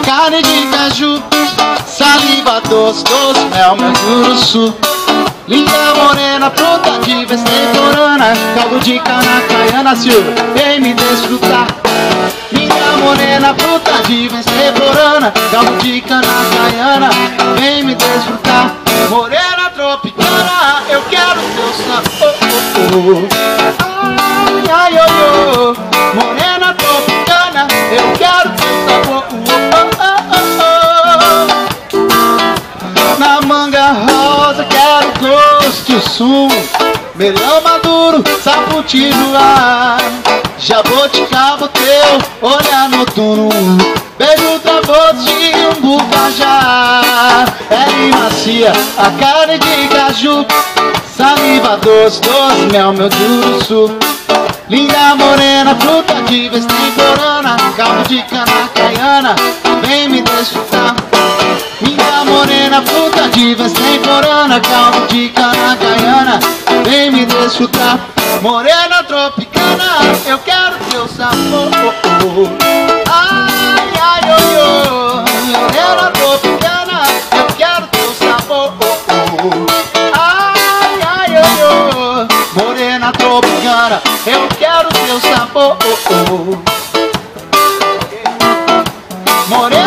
carne de caju, saliva doce, doce, mel, meu juruçu. Linda morena, fruta de vez temporana, caldo de cana, caiana, Silvia, vem me desfrutar. Linda morena, fruta de vez temporana, caldo de cana, caiana, vem me desfrutar. Morena tropicana, eu quero teu sabor. Ai, ai, oi, oi. Morena tropicana, eu quero teu sabor. Na manga rosa quero gosto e o sumo, melão maduro, saputiruá. Jaboticaba teu olhar noturno, beijo travoso de umbucajá. Pele macia, a carne de caju, saliva doce, doce, mel, meu juruçu. Linda morena, fruta de vez temporana, caldo de cana, caiana, vem me desfrutar. Linda morena, fruta de vez temporana, caldo de cana, caiana, vem me desfrutar. Morena tropicana, eu quero teu sabor. Ai, ai, oi, oi. Morena tropicana, eu quero teu sabor. Ai, ai, oi, oi. Morena tropicana, eu quero teu sabor. Morena